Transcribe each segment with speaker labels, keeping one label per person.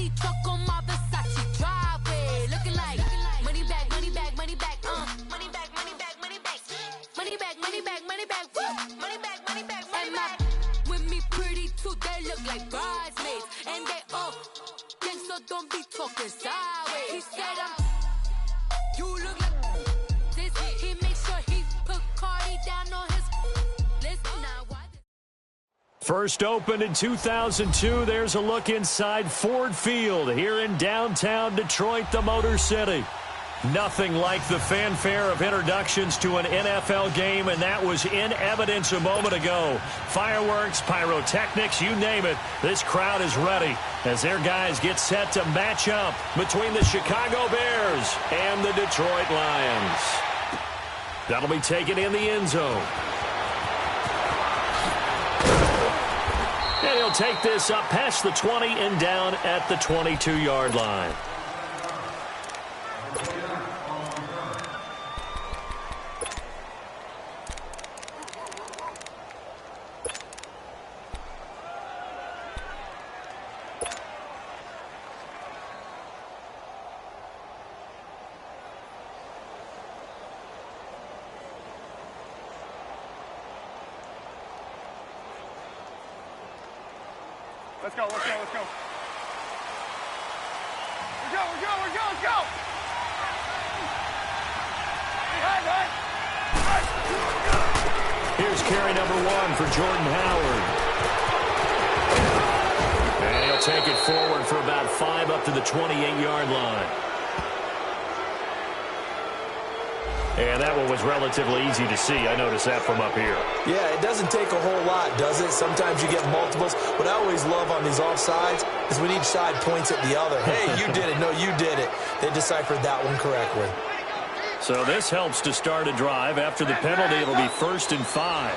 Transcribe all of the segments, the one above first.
Speaker 1: Bentley truck on my Versace driveway. Looking like money back, money back, money back, money back, money back, money back, money back, money back, money back, money back, money back, money back. With me pretty too, they look like bridesmaids, and they all gang, so don't be talking sideways. He said you look like this. He made sure he put Cardi down on his list. Now why?
Speaker 2: First opened in 2002, there's a look inside Ford Field here in downtown Detroit, the Motor City. Nothing like the fanfare of introductions to an NFL game, and that was in evidence a moment ago. Fireworks, pyrotechnics, you name it. This crowd is ready as their guys get set to match up between the Chicago Bears and the Detroit Lions. That'll be taken in the end zone. And he'll take this up past the 20 and down at the 22-yard line.
Speaker 3: Let's go, let's go, let's go. Let's go.
Speaker 2: Here's carry number 1 for Jordan Howard. And he'll take it forward for about 5 up to the 28-yard line. And that one was relatively easy to see. I noticed that from up here.
Speaker 4: Yeah, it doesn't take a whole lot, does it? Sometimes you get multiples. What I always love on these offsides is when each side points at the other. Hey, you did it. No, you did it. They deciphered that one correctly.
Speaker 2: So this helps to start a drive. After the penalty, it'll be 1st and 5.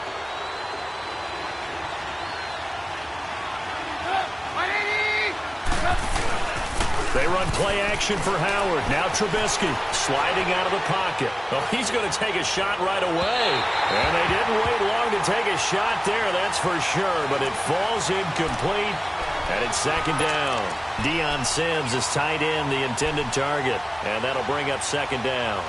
Speaker 2: They run play action for Howard. Now Trubisky sliding out of the pocket. Oh, he's going to take a shot right away. And they didn't wait long to take a shot there, that's for sure. But it falls incomplete. And it's 2nd down. Deion Sims is tight end, the intended target. And that'll bring up 2nd down.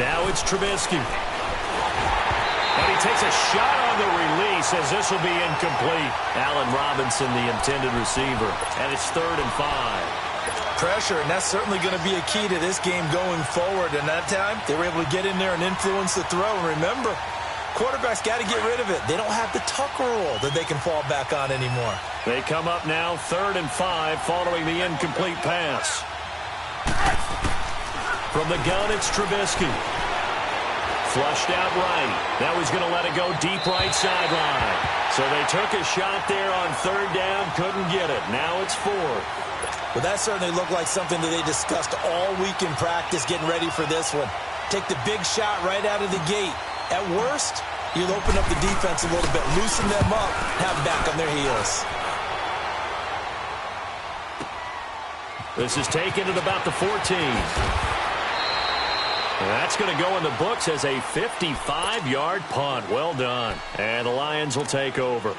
Speaker 2: Now it's Trubisky. And he takes a shot on the release as this will be incomplete. Allen Robinson, the intended receiver. And it's 3rd and 5.
Speaker 4: Pressure, and that's certainly going to be a key to this game going forward. And that time, they were able to get in there and influence the throw. And remember, quarterbacks got to get rid of it. They don't have the Tucker rule that they can fall back on anymore.
Speaker 2: They come up now 3rd and 5 following the incomplete pass. From the gun, it's Trubisky. Flushed out right. Now he's going to let it go deep right sideline. So they took a shot there on 3rd down, couldn't get it. Now it's 4th.
Speaker 4: Well, that certainly looked like something that they discussed all week in practice, getting ready for this one. Take the big shot right out of the gate. At worst, you'll open up the defense a little bit, loosen them up, have them back on their heels.
Speaker 2: This is taken at about the 14. That's going to go in the books as a 55-yard punt. Well done. And the Lions will take over.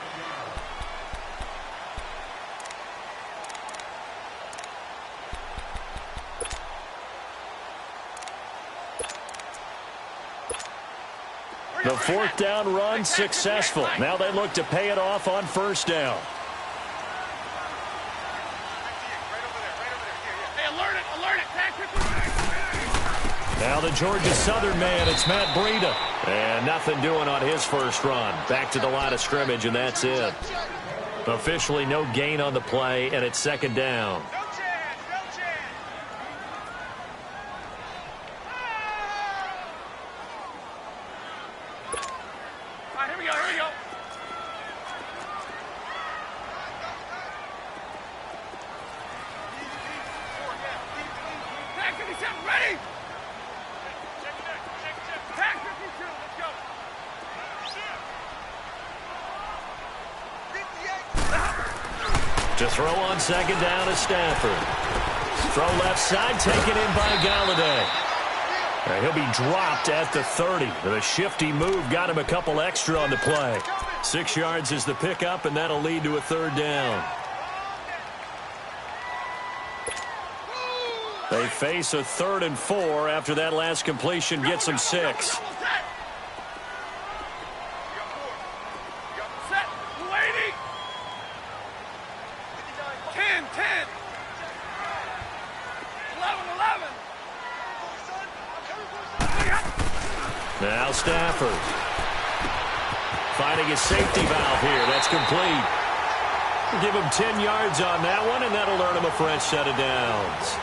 Speaker 2: The 4th down run successful. Now they look to pay it off on 1st down. Now the Georgia Southern man, it's Matt Breida. And nothing doing on his first run. Back to the line of scrimmage, and that's it. Officially no gain on the play, and it's 2nd down.
Speaker 3: Ready?
Speaker 2: To throw on second down is Stafford. Throw left side, taken in by Galladay. He'll be dropped at the 30. The shifty move got him a couple extra on the play. 6 yards is the pickup, and that'll lead to a third down. They face a 3rd and 4 after that last completion gets them 6. Now Stafford finding a safety valve here. That's complete. Give him 10 yards on that one, and that'll earn him a fresh set of downs.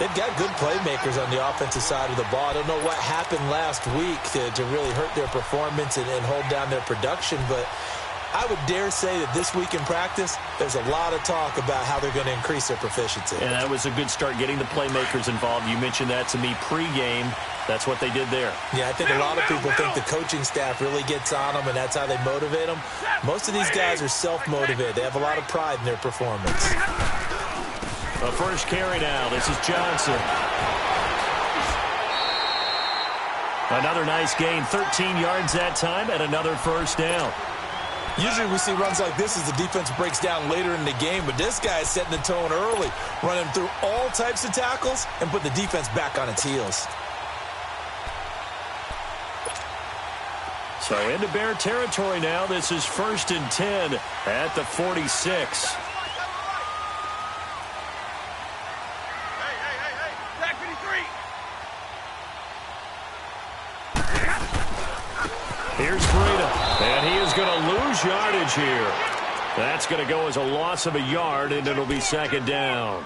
Speaker 4: They've got good playmakers on the offensive side of the ball. I don't know what happened last week to really hurt their performance and hold down their production, but I would dare say that this week in practice, there's a lot of talk about how they're going to increase their proficiency.
Speaker 2: And that was a good start, getting the playmakers involved. You mentioned that to me pregame. That's what they did there.
Speaker 4: Yeah, I think a lot of people think the coaching staff really gets on them, and that's how they motivate them. Most of these guys are self-motivated. They have a lot of pride in their performance.
Speaker 2: A first carry now. This is Johnson. Another nice gain, 13 yards that time, and another first down.
Speaker 4: Usually we see runs like this as the defense breaks down later in the game, but this guy is setting the tone early, running through all types of tackles and put the defense back on its heels.
Speaker 2: So into Bear territory now. This is 1st and 10 at the 46. Here's Breida, and he is going to lose yardage here. That's going to go as a loss of a yard, and it'll be 2nd down.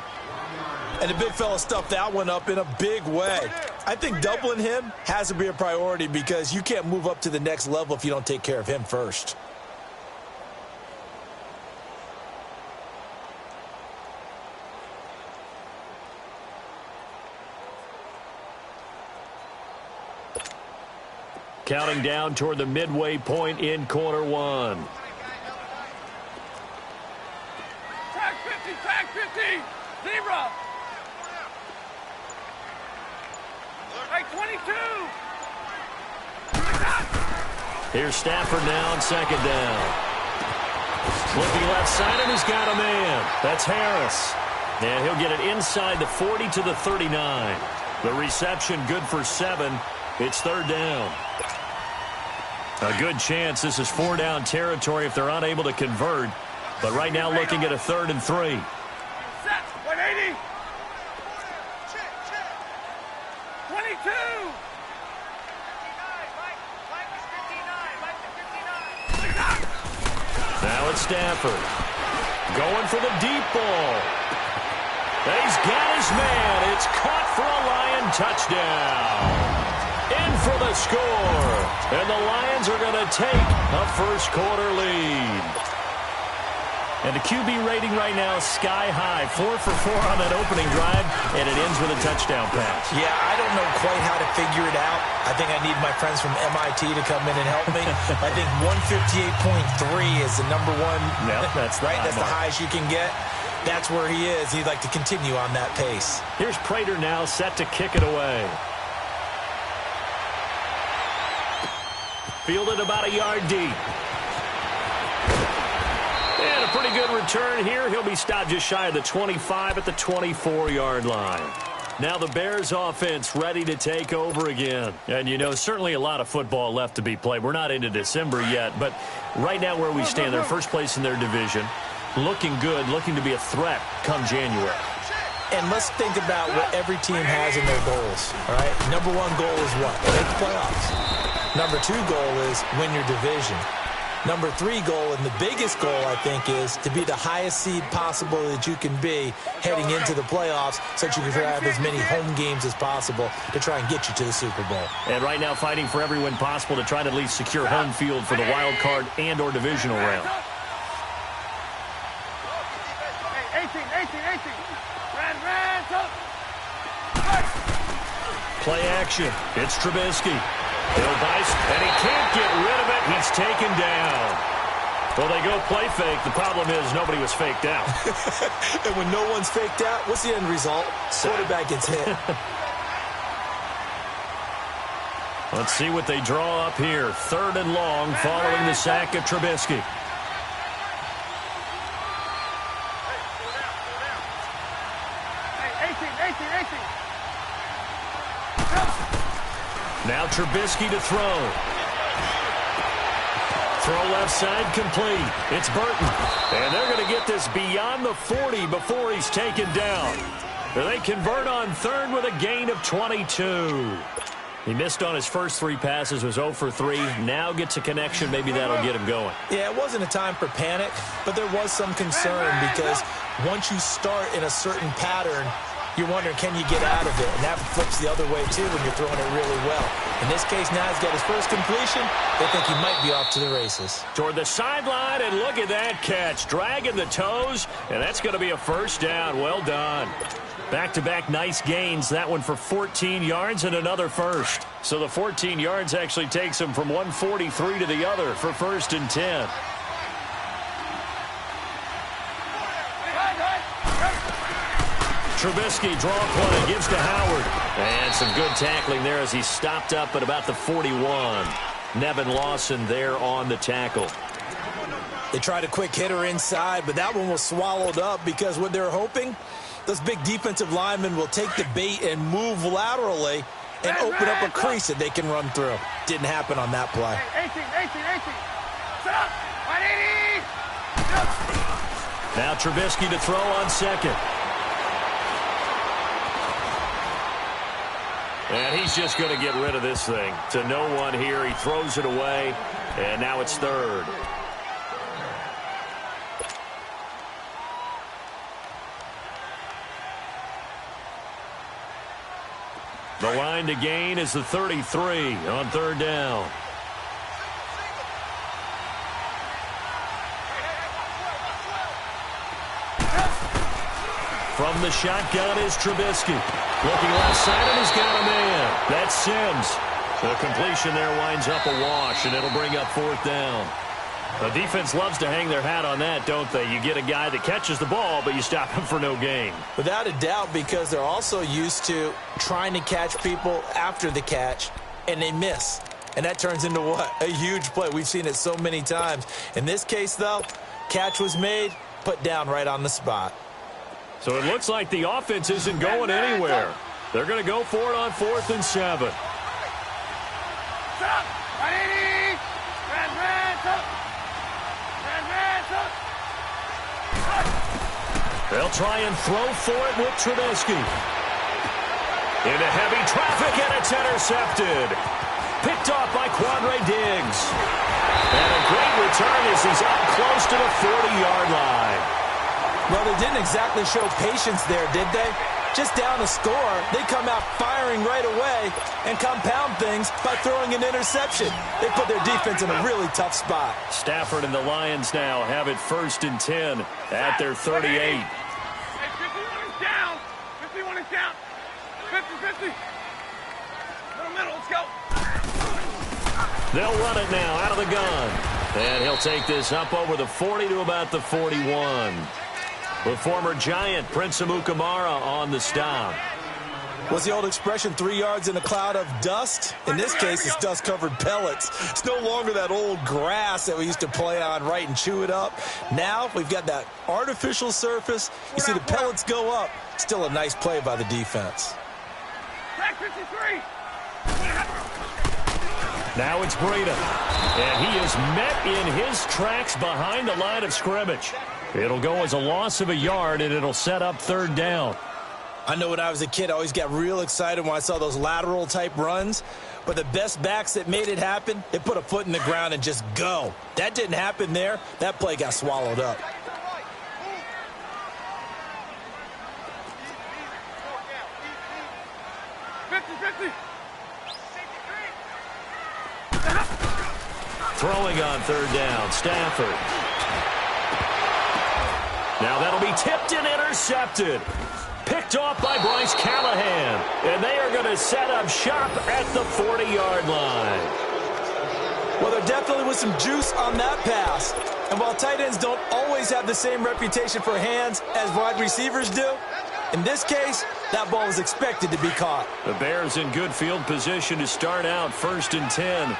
Speaker 4: And the big fella stuffed that one up in a big way. I think doubling him has to be a priority because you can't move up to the next level if you don't take care of him first.
Speaker 2: Counting down toward the midway point in quarter one.
Speaker 3: Tag 50, zebra. Tag 22.
Speaker 2: Here's Stafford now on 2nd down. Looking left side, and he's got a man. That's Harris. And he'll get it inside the 40 to the 39. The reception good for 7. It's 3rd down. A good chance this is 4-down territory if they're unable to convert. But right now looking at a 3rd and 3.
Speaker 3: Set. 180. 22.
Speaker 2: Now it's Stafford. Going for the deep ball. And he's got his man. It's caught for a Lion touchdown. In for the score. And the Lions are going to take a first-quarter lead. And the QB rating right now is sky high. 4 for 4 on that opening drive, and it ends with a touchdown pass.
Speaker 4: Yeah, I don't know quite how to figure it out. I think I need my friends from MIT to come in and help me. I think 158.3 is the number one.
Speaker 2: Yep, that's the
Speaker 4: right. That's
Speaker 2: mark.
Speaker 4: the highest you can get. That's where he is. He'd like to continue on that pace.
Speaker 2: Here's Prater now set to kick it away. Fielded about a yard deep. And a pretty good return here. He'll be stopped just shy of the 25 at the 24-yard line. Now the Bears offense ready to take over again. And, you know, certainly a lot of football left to be played. We're not into December yet, but right now where we stand, they're first place in their division. Looking good, looking to be a threat come January.
Speaker 4: And let's think about what every team has in their goals, all right? Number one goal is what? Make the playoffs. Number 2 goal is win your division. Number 3 goal, and the biggest goal, I think, is to be the highest seed possible that you can be heading into the playoffs so that you can have as many home games as possible to try and get you to the Super Bowl.
Speaker 2: And right now fighting for every win possible to try to at least secure home field for the wild card and or divisional round.
Speaker 3: 18.
Speaker 2: Play action. It's Trubisky. He'll dice, and he can't get rid of it. He's taken down. Well, they go play fake. The problem is nobody was faked out.
Speaker 4: And when no one's faked out, what's the end result? Quarterback gets hit.
Speaker 2: Let's see what they draw up here. 3rd and long following the sack of Trubisky. Now Trubisky to throw. Throw left side complete. It's Burton. And they're going to get this beyond the 40 before he's taken down. They convert on 3rd with a gain of 22. He missed on his first 3 passes, was 0 for 3. Now gets a connection. Maybe that'll get him going.
Speaker 4: Yeah, it wasn't a time for panic, but there was some concern because once you start in a certain pattern, you're wondering, can you get out of it? And that flips the other way, too, when you're throwing it really well. In this case, now he's got his first completion. They think he might be off to the races.
Speaker 2: Toward the sideline, and look at that catch. Dragging the toes, and that's going to be a first down. Well done. Back-to-back nice gains. That one for 14 yards and another first. So the 14 yards actually takes him from 143 to the other for 1st and 10. Trubisky draw play, gives to Howard. And some good tackling there as he stopped up at about the 41. Nevin Lawson there on the tackle.
Speaker 4: They tried a quick hitter inside, but that one was swallowed up because what they're hoping, those big defensive linemen will take the bait and move laterally and open up a crease that they can run through. Didn't happen on that play.
Speaker 3: 18. Stop. 180.
Speaker 2: Now Trubisky to throw on 2nd. And he's just going to get rid of this thing. To no one here. He throws it away. And now it's 3rd. The line to gain is the 33 on 3rd down. From the shotgun is Trubisky. Looking left side, and he's got a man. That's Sims. The completion there winds up a wash, and it'll bring up 4th down. The defense loves to hang their hat on that, don't they? You get a guy that catches the ball, but you stop him for no gain.
Speaker 4: Without a doubt, because they're also used to trying to catch people after the catch, and they miss. And that turns into what? A huge play. We've seen it so many times. In this case, though, catch was made, put down right on the spot.
Speaker 2: So it looks like the offense isn't going anywhere. They're going to go for it on 4th and 7.
Speaker 3: Stop. 180.
Speaker 2: They'll try and throw for it with Trubisky. Into heavy traffic, and it's intercepted. Picked off by Quandre Diggs. And a great return as he's up close to the 40-yard line.
Speaker 4: Well, they didn't exactly show patience there, did they? Just down a score, they come out firing right away and compound things by throwing an interception. They put their defense in a really tough spot.
Speaker 2: Stafford and the Lions now have it 1st and 10 at their 38.
Speaker 3: Hey, 51 is down. 51 is down. 50. Middle, let's go.
Speaker 2: They'll run it now out of the gun. And he'll take this up over the 40 to about the 41. With former Giant Prince Amukamara on the stop.
Speaker 4: What's the old expression, 3 yards in a cloud of dust? In this case, it's dust-covered pellets. It's no longer that old grass that we used to play on, right, and chew it up. Now we've got that artificial surface. You see the pellets go up. Still a nice play by the defense.
Speaker 3: Track 53.
Speaker 2: Now it's Breida. And he is met in his tracks behind the line of scrimmage. It'll go as a loss of a yard, and it'll set up 3rd down.
Speaker 4: I know when I was a kid, I always got real excited when I saw those lateral-type runs. But the best backs that made it happen, they put a foot in the ground and just go. That didn't happen there. That play got swallowed up.
Speaker 2: Throwing on 3rd down, Stafford. Now that'll be tipped and intercepted. Picked off by Bryce Callahan. And they are going to set up shop at the 40-yard line.
Speaker 4: Well, there definitely was some juice on that pass. And while tight ends don't always have the same reputation for hands as wide receivers do, in this case, that ball was expected to be caught.
Speaker 2: The Bears in good field position to start out 1st and 10.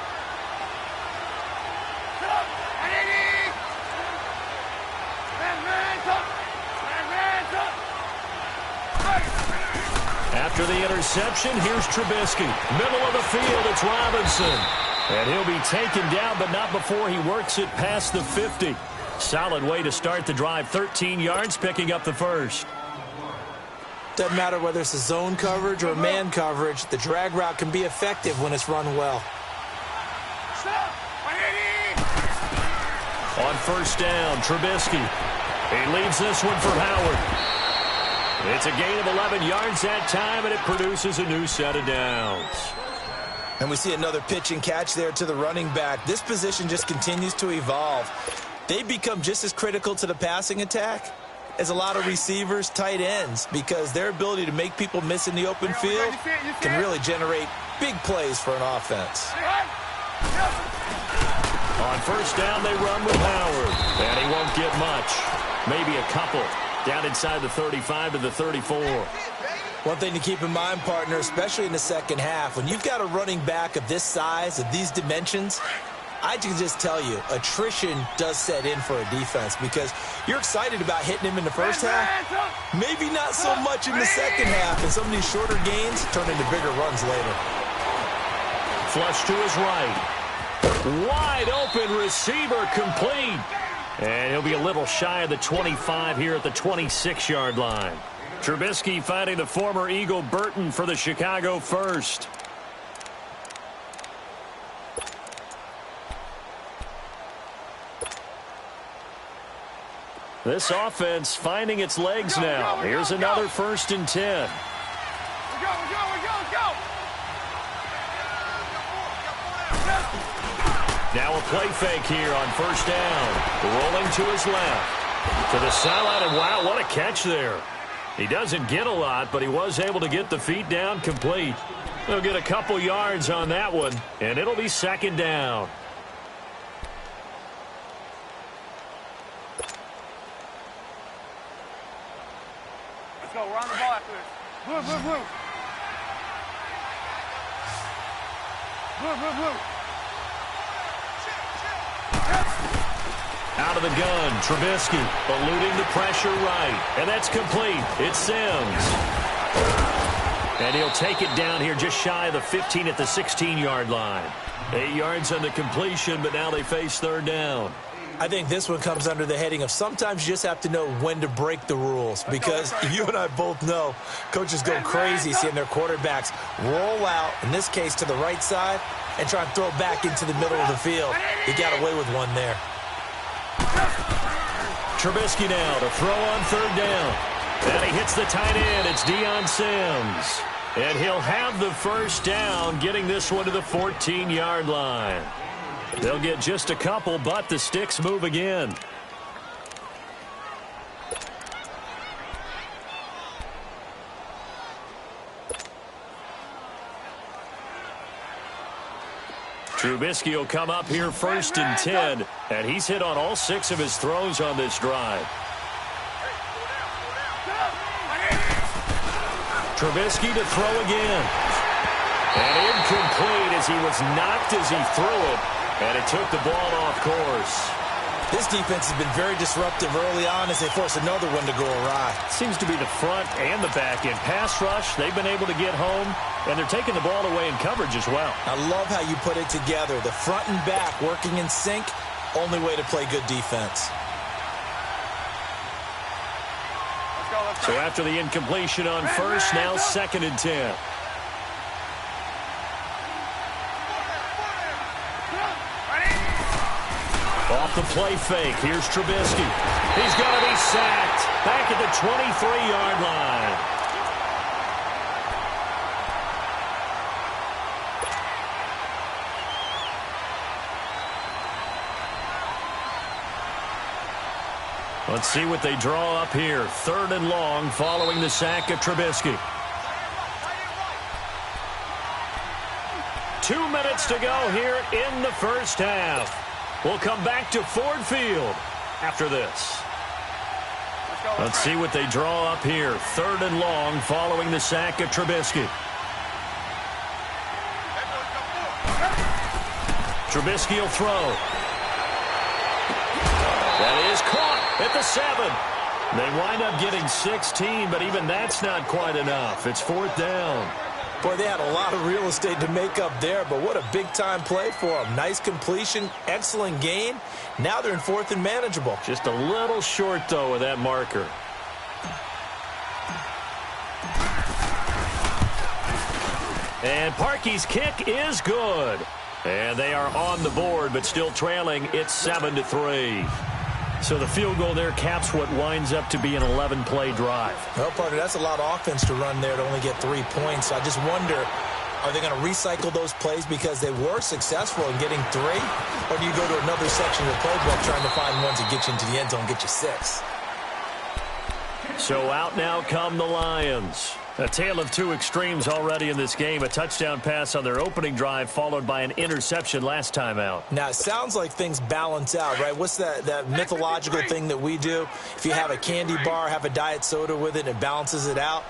Speaker 2: After the interception, here's Trubisky. Middle of the field, it's Robinson. And he'll be taken down, but not before he works it past the 50. Solid way to start the drive. 13 yards, picking up the first.
Speaker 4: Doesn't matter whether it's a zone coverage or man coverage, the drag route can be effective when it's run well.
Speaker 2: On 1st down, Trubisky. He leaves this one for Howard. It's a gain of 11 yards that time, and it produces a new set of downs.
Speaker 4: And we see another pitch and catch there to the running back. This position just continues to evolve. They've become just as critical to the passing attack as a lot of receivers, tight ends, because their ability to make people miss in the open field can really generate big plays for an offense.
Speaker 2: On 1st down, they run with Howard, and he won't get much. Maybe a couple. Down inside the 35 to the 34.
Speaker 4: One thing to keep in mind, partner, especially in the second half, when you've got a running back of this size, of these dimensions, I can just tell you, attrition does set in for a defense because you're excited about hitting him in the first half. Maybe not so much in the second half, and some of these shorter gains turn into bigger runs later.
Speaker 2: Flush to his right. Wide open receiver, complete. And he'll be a little shy of the 25 here at the 26-yard line. Trubisky finding the former Eagle Burton for the Chicago first. This offense finding its legs now. Here's another 1st and 10.
Speaker 3: Let's go.
Speaker 2: Now a play fake here on 1st down. Rolling to his left. To the sideline, and wow, what a catch there. He doesn't get a lot, but he was able to get the feet down complete. He'll get a couple yards on that one, and it'll be 2nd down.
Speaker 3: Let's go. We're on the ball after this. Blue. Blue.
Speaker 2: Out of the gun, Trubisky eluding the pressure right. And that's complete. It's Sims. And he'll take it down here just shy of the 15 at the 16-yard line. 8 yards on the completion, but now they face 3rd down.
Speaker 4: I think this one comes under the heading of sometimes you just have to know when to break the rules, because you and I both know coaches go crazy seeing their quarterbacks roll out, in this case to the right side, and try and throw it back into the middle of the field. He got away with one there.
Speaker 2: Trubisky now to throw on 3rd down. And he hits the tight end. It's Deion Sims. And he'll have the 1st down, getting this one to the 14-yard line. They'll get just a couple, but the sticks move again. Trubisky will come up here 1st and 10, and he's hit on all 6 of his throws on this drive. Trubisky to throw again. And incomplete as he was knocked as he threw it, and it took the ball off course.
Speaker 4: This defense has been very disruptive early on as they force another one to go awry.
Speaker 2: Seems to be the front and the back end. Pass rush, they've been able to get home, and they're taking the ball away in coverage as well. I
Speaker 4: love how you put it together. The front and back working in sync, only way to play good defense.
Speaker 2: So after the incompletion on 1st, now 2nd and 10. Off the play fake, here's Trubisky. He's going to be sacked back at the 23-yard line. Let's see what they draw up here. 3rd and long following the sack of Trubisky. 2 minutes to go here in the 1st half. We'll come back to Ford Field after this. Let's see what they draw up here. 3rd and long following the sack of Trubisky. Trubisky will throw. That is caught at the 7. They wind up getting 16, but even that's not quite enough. It's 4th down.
Speaker 4: Boy, they had a lot of real estate to make up there, but what a big-time play for them. Nice completion, excellent gain. Now they're in 4th and manageable.
Speaker 2: Just a little short, though, of that marker. And Parkey's kick is good. And they are on the board, but still trailing. It's 7-3. So the field goal there caps what winds up to be an 11-play drive.
Speaker 4: Well, partner, that's a lot of offense to run there to only get 3 points. I just wonder, are they going to recycle those plays because they were successful in getting 3? Or do you go to another section of the playbook trying to find ones that get you into the end zone and get you 6?
Speaker 2: So out now come the Lions. A tale of two extremes already in this game. A touchdown pass on their opening drive followed by an interception last time out.
Speaker 4: Now, it sounds like things balance out, right? What's that mythological thing that we do? If you have a candy bar, have a diet soda with it, and it balances it out.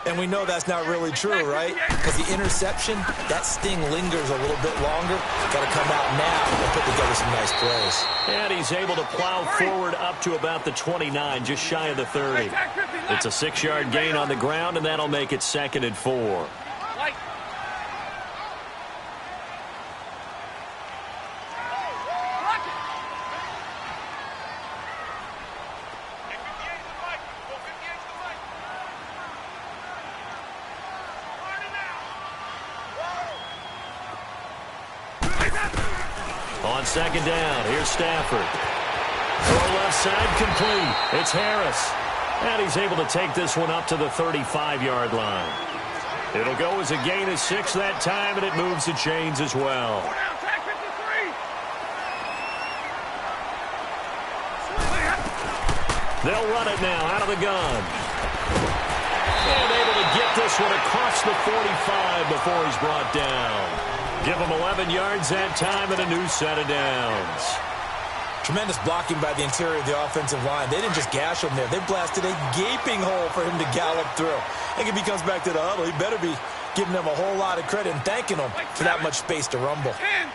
Speaker 4: And we know that's not really true, right? Because the interception, that sting lingers a little bit longer. Got to come out now and put together some nice plays.
Speaker 2: And he's able to plow forward up to about the 29, just shy of the 30. It's a 6-yard gain on the ground, and that'll make it 2nd and 4. On 2nd down, here's Stafford. Throw left side complete. It's Harris. And he's able to take this one up to the 35-yard line. It'll go as a gain of 6 that time, and it moves the chains as well. They'll run it now out of the gun. And able to get this one across the 45 before he's brought down. Give him 11 yards that time and a new set of downs.
Speaker 4: Tremendous blocking by the interior of the offensive line. They didn't just gash him there. They blasted a gaping hole for him to gallop through. I think if he comes back to the huddle, he better be giving them a whole lot of credit and thanking them for that much space to rumble.
Speaker 3: 10.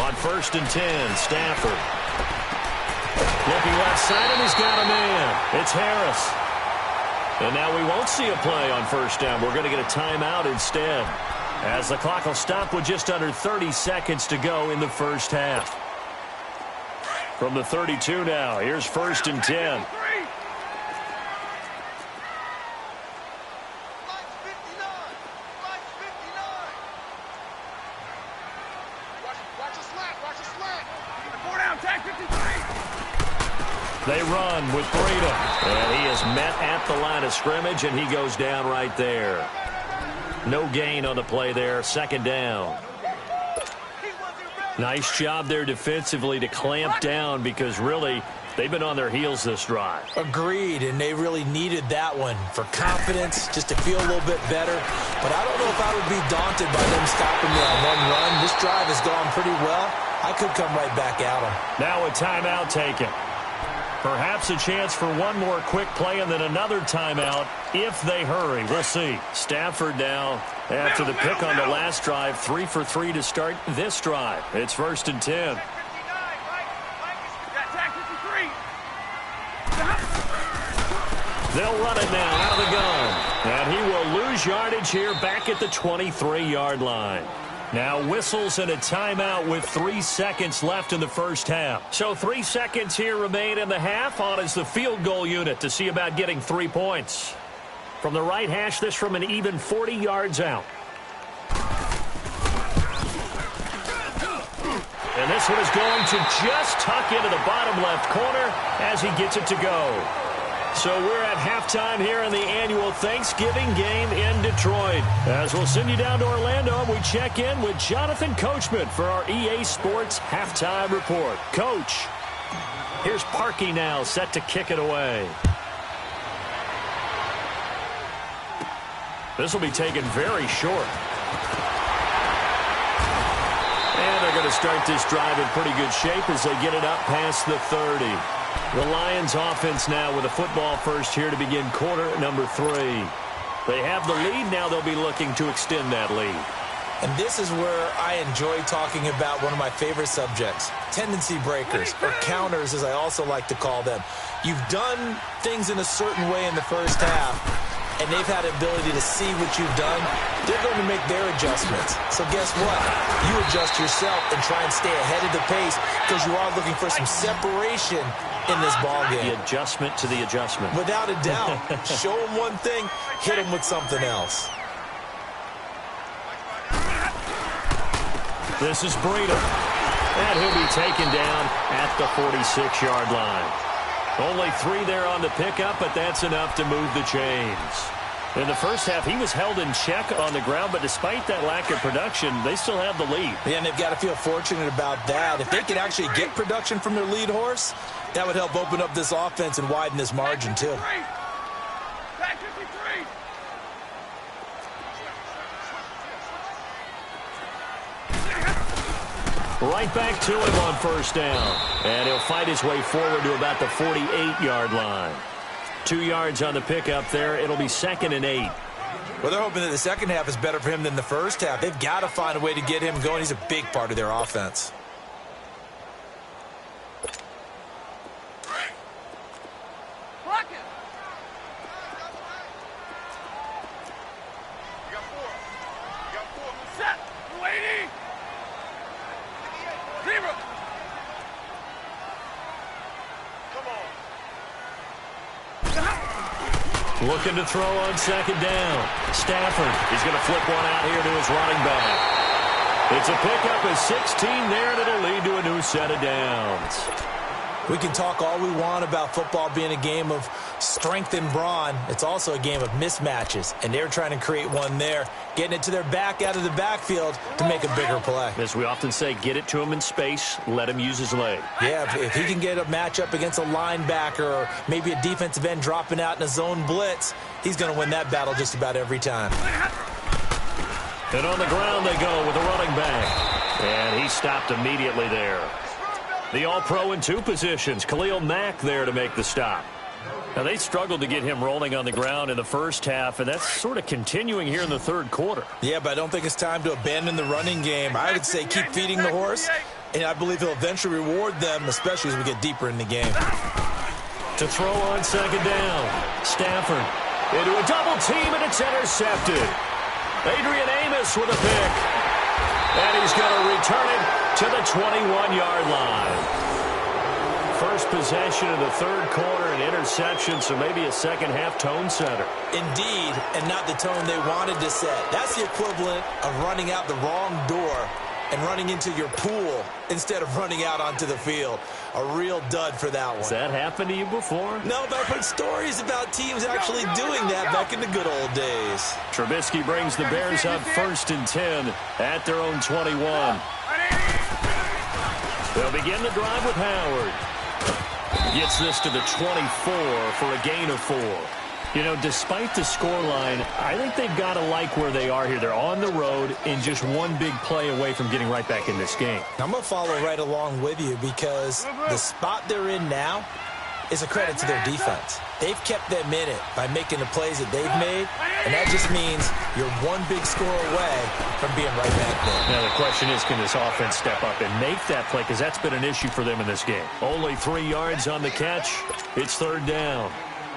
Speaker 2: On 1st and 10, Stafford. Looking left side, and he's got a man. It's Harris. And now we won't see a play on 1st down. We're going to get a timeout instead, as the clock will stop with just under 30 seconds to go in the first half. From the 32 now, here's 1st and 10. They run with Breida, and he is met at the line of scrimmage, and he goes down right there. No gain on the play there, 2nd down. Nice job there defensively to clamp down, because really they've been on their heels this drive.
Speaker 4: Agreed, and they really needed that one for confidence, just to feel a little bit better. But I don't know if I would be daunted by them stopping me on one run. This drive has gone pretty well. I could come right back at them.
Speaker 2: Now a timeout taken. Perhaps a chance for one more quick play and then another timeout if they hurry. We'll see. Stafford now, after the pick on the last drive, 3 for 3 to start this drive. It's 1st and 10. They'll run it now out of the gun. And he will lose yardage here back at the 23-yard line. Now whistles and a timeout with 3 seconds left in the first half. So 3 seconds here remain in the half. On is the field goal unit to see about getting 3 points. From the right hash, this from an even 40 yards out. And this one is going to just tuck into the bottom left corner as he gets it to go. So we're at halftime here in the annual Thanksgiving game in Detroit. As we'll send you down to Orlando, and we check in with Jonathan Coachman for our EA Sports Halftime Report. Coach, here's Parkey now set to kick it away. This will be taken very short. going to start this drive in pretty good shape as they get it up past the 30. The Lions offense now with a football first here to begin quarter number 3. They have the lead. Now they'll be looking to extend that lead.
Speaker 4: And this is where I enjoy talking about one of my favorite subjects, tendency breakers, or counters as I also like to call them. You've done things in a certain way in the first half, and they've had the ability to see what you've done. They're going to make their adjustments. So guess what? You adjust yourself and try and stay ahead of the pace because you are looking for some separation in this ball game.
Speaker 2: The adjustment to the adjustment.
Speaker 4: Without a doubt. Show them one thing, hit them with something else.
Speaker 2: This is Breida. And he'll be taken down at the 46-yard line. Only 3 there on the pickup, but that's enough to move the chains. In the first half, he was held in check on the ground, but despite that lack of production, they still have the lead.
Speaker 4: Yeah, and they've got to feel fortunate about that. If they could actually get production from their lead horse, that would help open up this offense and widen this margin, too.
Speaker 2: Right back to him on first down. And he'll fight his way forward to about the 48-yard line. 2 yards on the pickup there. It'll be 2nd and 8.
Speaker 4: Well, they're hoping that the second half is better for him than the first half. They've got to find a way to get him going. He's a big part of their offense.
Speaker 2: Looking to throw on 2nd down. Stafford is going to flip one out here to his running back. It's a pickup of 16 there, and it'll lead to a new set of downs.
Speaker 4: We can talk all we want about football being a game of strength and brawn. It's also a game of mismatches, and they're trying to create one there, getting it to their back out of the backfield to make a bigger play.
Speaker 2: As we often say, get it to him in space, let him use his leg.
Speaker 4: Yeah, if he can get a matchup against a linebacker or maybe a defensive end dropping out in a zone blitz, he's going to win that battle just about every time.
Speaker 2: And on the ground they go with a running back. And he stopped immediately there. The All-Pro in 2 positions. Khalil Mack there to make the stop. Now, they struggled to get him rolling on the ground in the first half, and that's sort of continuing here in the third quarter.
Speaker 4: Yeah, but I don't think it's time to abandon the running game. I would say keep feeding the horse, and I believe he'll eventually reward them, especially as we get deeper in the game.
Speaker 2: To throw on 2nd down. Stafford into a double team, and it's intercepted. Adrian Amos with a pick. And he's going to return it to the 21-yard line. First possession of the third quarter, an interception, so maybe a second-half tone setter.
Speaker 4: Indeed, and not the tone they wanted to set. That's the equivalent of running out the wrong door and running into your pool instead of running out onto the field. A real dud for that one.
Speaker 2: Has that happened to you before?
Speaker 4: No, but I've heard stories about teams actually doing that back in the good old days.
Speaker 2: Trubisky brings the Bears up 1st and 10 at their own 21. They'll begin the drive with Howard. Gets this to the 24 for a gain of 4. You know, despite the scoreline, I think they've got to like where they are here. They're on the road and just one big play away from getting right back in this game.
Speaker 4: I'm going to follow right along with you because the spot they're in now is a credit to their defense. They've kept them in it by making the plays that they've made, and that just means you're one big score away from being right back there.
Speaker 2: Now, the question is, can this offense step up and make that play? Because that's been an issue for them in this game. Only 3 yards on the catch. It's 3rd down.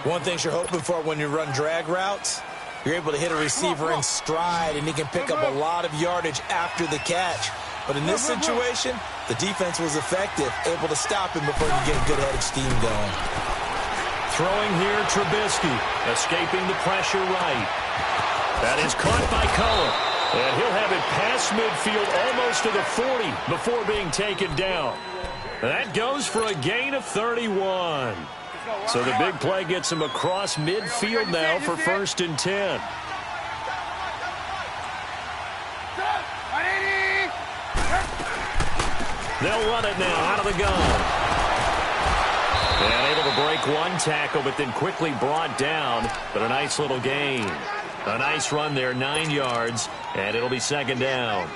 Speaker 4: One thing you're hoping for when you run drag routes, you're able to hit a receiver in stride, and he can pick up a lot of yardage after the catch. But in this situation, the defense was effective, able to stop him before he could get a good head of steam going.
Speaker 2: Throwing here, Trubisky, escaping the pressure right. That is caught by Cullen, and he'll have it past midfield almost to the 40 before being taken down. That goes for a gain of 31. So the big play gets him across midfield now for 1st and 10. They'll run it now out of the gun. And able to break one tackle, but then quickly brought down. But a nice little gain. A nice run there, 9 yards, and it'll be 2nd down.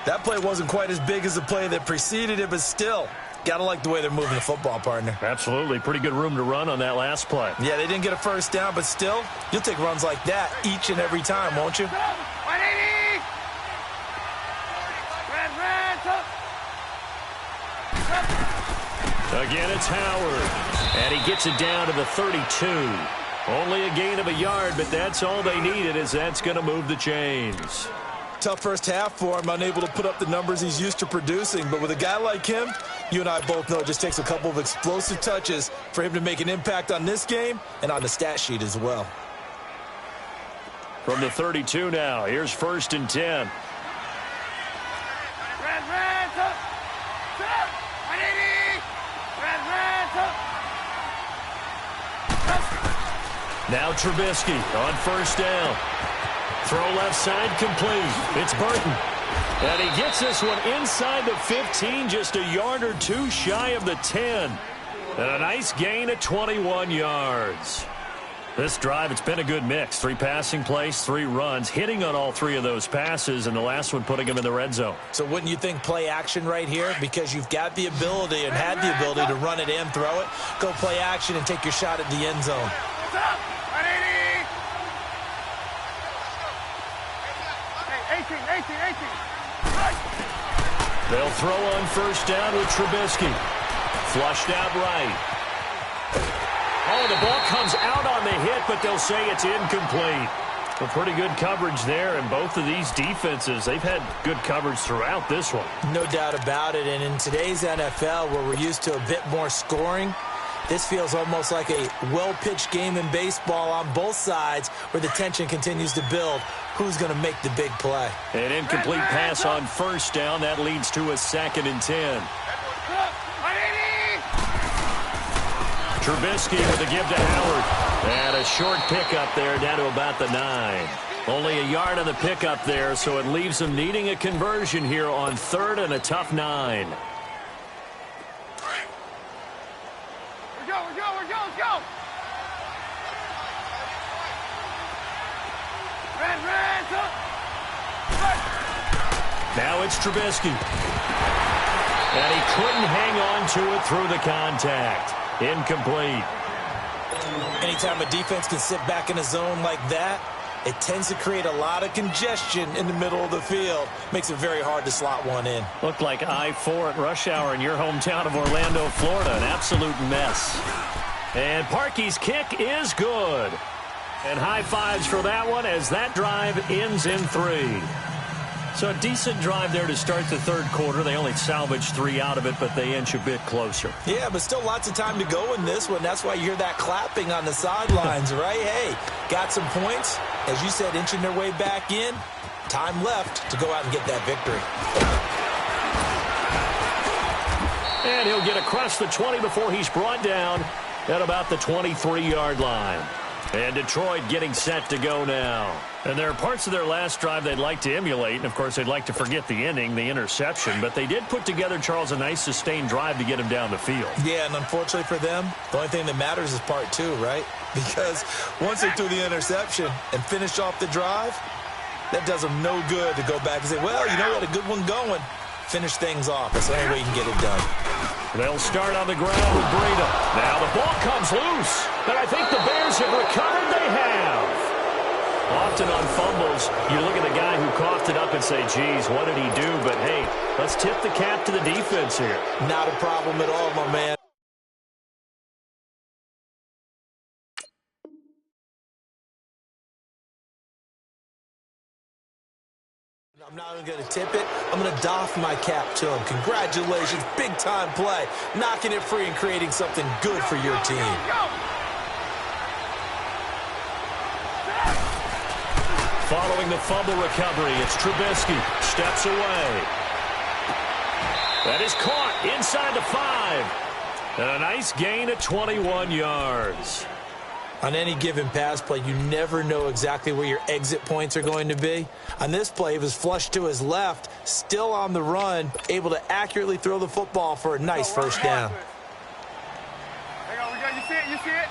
Speaker 4: That play wasn't quite as big as the play that preceded it, but still, gotta like the way they're moving the football, partner.
Speaker 2: Absolutely. Pretty good room to run on that last play.
Speaker 4: Yeah, they didn't get a first down, but still, you'll take runs like that each and every time, won't you?
Speaker 3: 180!
Speaker 2: Again, it's Howard. And he gets it down to the 32. Only a gain of a yard, but that's all they needed, as that's going to move the chains.
Speaker 4: Tough first half for him, unable to put up the numbers he's used to producing. But with a guy like him, you and I both know it just takes a couple of explosive touches for him to make an impact on this game and on the stat sheet as well.
Speaker 2: From the 32 now, here's 1st and 10. Now Trubisky on 1st down. Throw left side complete. It's Burton. And he gets this one inside the 15, just a yard or two shy of the 10. And a nice gain at 21 yards. This drive, it's been a good mix. 3 passing plays, 3 runs, hitting on all 3 of those passes, and the last one putting him in the red zone.
Speaker 4: So wouldn't you think play action right here? Because you've got the ability and had the ability to run it and throw it. Go play action and take your shot at the end zone.
Speaker 2: They'll throw on 1st down with Trubisky. Flushed out right. Oh, the ball comes out on the hit, but they'll say it's incomplete. Well, pretty good coverage there, and both of these defenses, they've had good coverage throughout this one.
Speaker 4: No doubt about it, and in today's NFL, where we're used to a bit more scoring, this feels almost like a well-pitched game in baseball on both sides where the tension continues to build. Who's going to make the big play?
Speaker 2: An incomplete pass on 1st down. That leads to a 2nd and 10. Trubisky with a give to Howard. And a short pickup there down to about the 9. Only a yard on the pickup there, so it leaves them needing a conversion here on 3rd and a tough 9.
Speaker 3: Let's go!
Speaker 2: Now it's Trubisky. And he couldn't hang on to it through the contact. Incomplete.
Speaker 4: Anytime a defense can sit back in a zone like that, it tends to create a lot of congestion in the middle of the field. Makes it very hard to slot one in.
Speaker 2: Looked like I-4 at rush hour in your hometown of Orlando, Florida. An absolute mess. And Parkey's kick is good. And high fives for that one as that drive ends in 3. So a decent drive there to start the 3rd quarter. They only salvaged 3 out of it, but they inch a bit closer.
Speaker 4: Yeah, but still lots of time to go in this one. That's why you hear that clapping on the sidelines, right? Hey, got some points. As you said, inching their way back in. Time left to go out and get that victory.
Speaker 2: And he'll get across the 20 before he's brought down at about the 23-yard line. And Detroit getting set to go now. And there are parts of their last drive they'd like to emulate. And, of course, they'd like to forget the inning, the interception. But they did put together, Charles, a nice sustained drive to get him down the field.
Speaker 4: Yeah, and unfortunately for them, the only thing that matters is part 2, right? Because once they threw the interception and finished off the drive, that does them no good to go back and say, well, you know, we had a good one going. Finish things off. That's the only way you can get it done.
Speaker 2: They'll start on the ground with Breida. Now the ball comes loose. And I think the Bears have recovered. They have. Often on fumbles, you look at the guy who coughed it up and say, geez, what did he do? But, hey, let's tip the cap to the defense here.
Speaker 4: Not a problem at all, my man. I'm not even going to tip it. I'm going to doff my cap to him. Congratulations. Big-time play. Knocking it free and creating something good for your team.
Speaker 2: Following the fumble recovery, it's Trubisky. Steps away. That is caught inside the 5. And a nice gain at 21 yards.
Speaker 4: On any given pass play, you never know exactly where your exit points are going to be. On this play, it was flushed to his left, still on the run, able to accurately throw the football for a nice first down.
Speaker 3: Hang on, we got, you see it, you see it?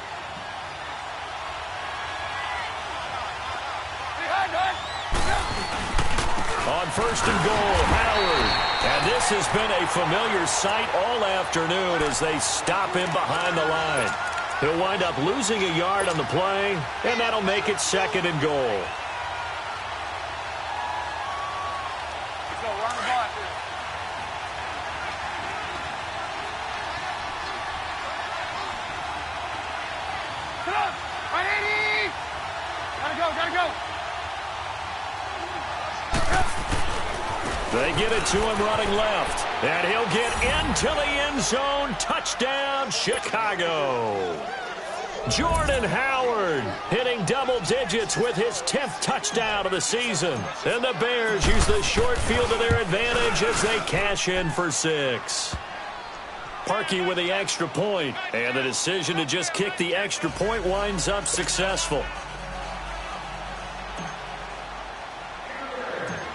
Speaker 2: On first and goal. Howard. And this has been a familiar sight all afternoon as they stop him behind the line. He'll wind up losing a yard on the play, and that'll make it second and goal. They get it to him running left, and he'll get into the end zone. Touchdown, Chicago. Jordan Howard hitting double digits with his 10th touchdown of the season. And the Bears use the short field to their advantage as they cash in for 6. Parkey with the extra point, and the decision to just kick the extra point winds up successful.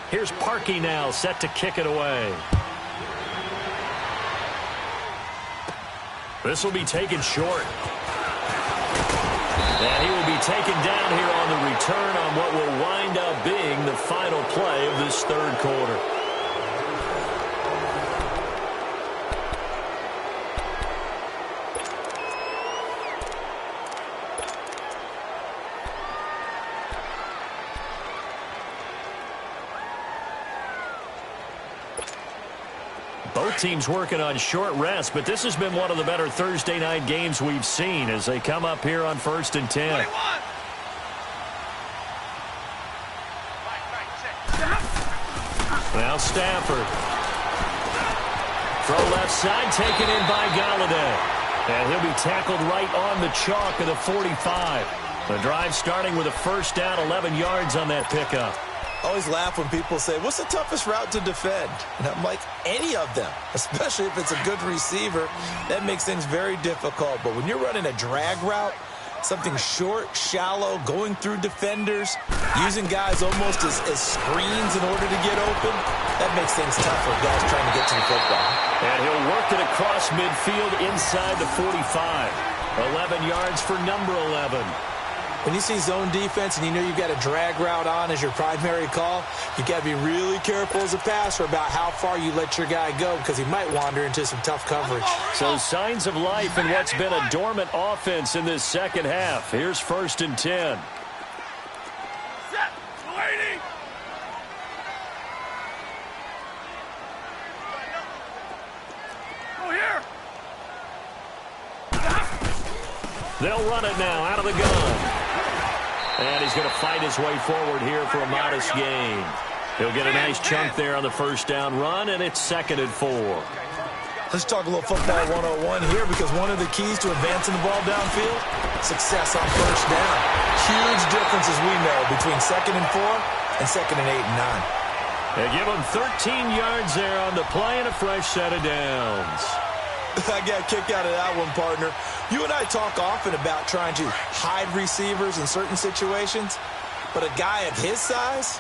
Speaker 2: Here's Parkey now, set to kick it away. This will be taken short. And he will be taken down here on the return on what will wind up being the final play of this third quarter. Both teams working on short rest, but this has been one of the better Thursday night games we've seen as they come up here on 1st and 10. Now Stafford. Throw left side, taken in by Galladay. And he'll be tackled right on the chalk of the 45. The drive starting with a first down, 11 yards on that pickup.
Speaker 4: I always laugh when people say, what's the toughest route to defend? And I'm like, any of them, especially if it's a good receiver. That makes things very difficult. But when you're running a drag route, something short, shallow, going through defenders, using guys almost as screens in order to get open, that makes things tough for guys trying to get to the football. And
Speaker 2: he'll work it across midfield inside the 45. 11 yards for number 11.
Speaker 4: When you see zone defense and you know you've got a drag route on as your primary call, you've got to be really careful as a passer about how far you let your guy go because he might wander into some tough coverage.
Speaker 2: So signs of life in what's been a dormant offense in this second half. Here's 1st and 10.
Speaker 3: Set. Waiting. Go here.
Speaker 2: They'll run it now out of the gun. And he's going to fight his way forward here for a modest gain. He'll get a nice chunk there on the first down run, and it's 2nd and 4.
Speaker 4: Let's talk a little football 101 here because one of the keys to advancing the ball downfield, success on first down. Huge difference, as we know, between 2nd and 4 and 2nd and 8 and 9.
Speaker 2: They give him 13 yards there on the play and a fresh set of downs.
Speaker 4: I got a kick out of that one, partner. You and I talk often about trying to hide receivers in certain situations, but a guy of his size,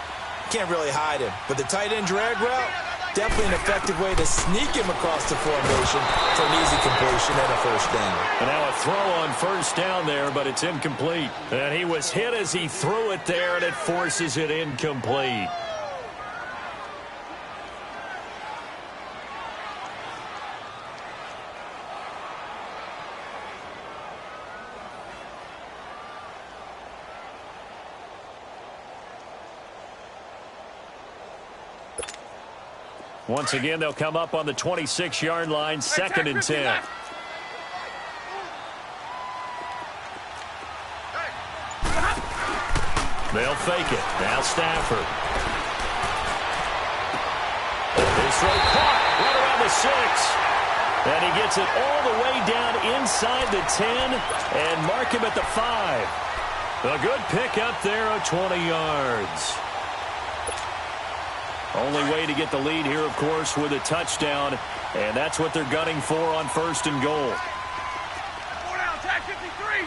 Speaker 4: can't really hide him. But the tight end drag route, definitely an effective way to sneak him across the formation for an easy completion and a first down.
Speaker 2: And now a throw on first down there, but it's incomplete. And he was hit as he threw it there, and it forces it incomplete. Once again, they'll come up on the 26-yard line, 2nd and 10. They'll fake it. Now Stafford. His throw caught right around the 6. And he gets it all the way down inside the 10 and mark him at the 5. A good pick up there of 20 yards. Only way to get the lead here, of course, with a touchdown, and that's what they're gunning for on 1st and goal.
Speaker 3: 4 down, tag 53.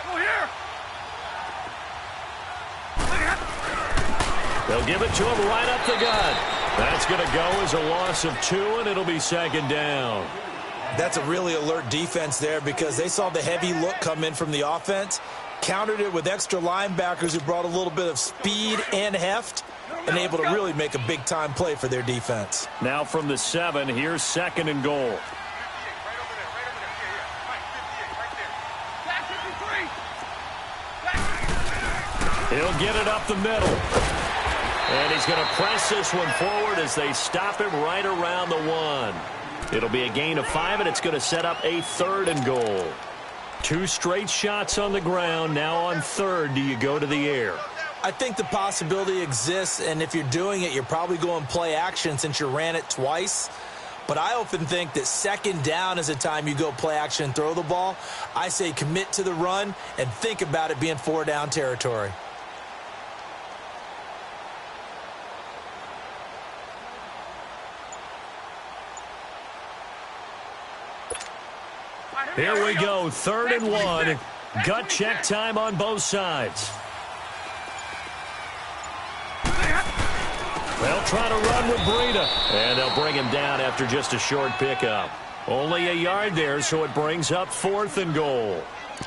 Speaker 3: Go here.
Speaker 2: They'll give it to him right up the gut. That's going to go as a loss of 2, and it'll be 2nd down.
Speaker 4: That's a really alert defense there because they saw the heavy look come in from the offense, countered it with extra linebackers who brought a little bit of speed and heft, and able to really make a big-time play for their defense.
Speaker 2: Now from the 7, here's 2nd and goal. He'll get it up the middle. And he's going to press this one forward as they stop him right around the 1. It'll be a gain of 5, and it's going to set up a 3rd and goal. 2 straight shots on the ground. Now on 3rd, do you go to the air?
Speaker 4: I think the possibility exists, and if you're doing it, you're probably going play action since you ran it twice. But I often think that 2nd down is a time you go play action and throw the ball. I say commit to the run and think about it being 4-down territory.
Speaker 2: Here we go, 3rd and 1. Gut check time on both sides. They'll try to run with Breida, and they'll bring him down after just a short pickup. Only a yard there, so it brings up 4th and goal.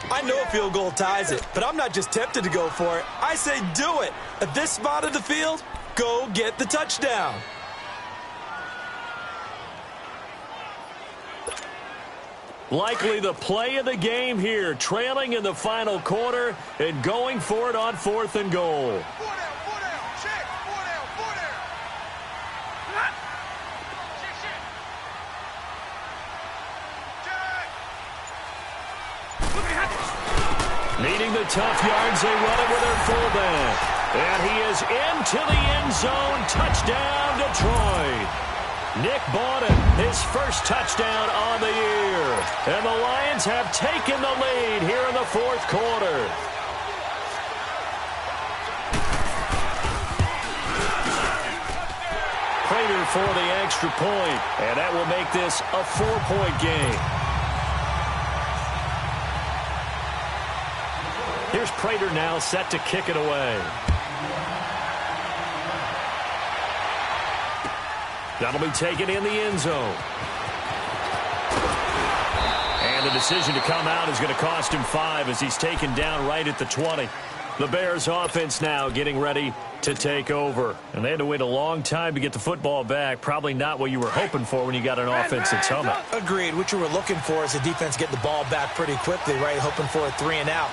Speaker 4: I know a field goal ties it, but I'm not just tempted to go for it. I say do it. At this spot of the field, go get the touchdown.
Speaker 2: Likely the play of the game here, trailing in the final quarter and going for it on 4th and goal. Needing the tough yards, they run it with their fullback. And he is into the end zone. Touchdown, Detroit. Nick Bawden, his first touchdown on the year. And the Lions have taken the lead here in the 4th quarter. Prater for the extra point, and that will make this a 4-point game. Here's Prater now set to kick it away. That'll be taken in the end zone. And the decision to come out is going to cost him 5 as he's taken down right at the 20. The Bears offense now getting ready to take over. And they had to wait a long time to get the football back. Probably not what you were hoping for when you got an offense that's humming.
Speaker 4: Agreed. What you were looking for is the defense getting the ball back pretty quickly, right? Hoping for a 3 and out.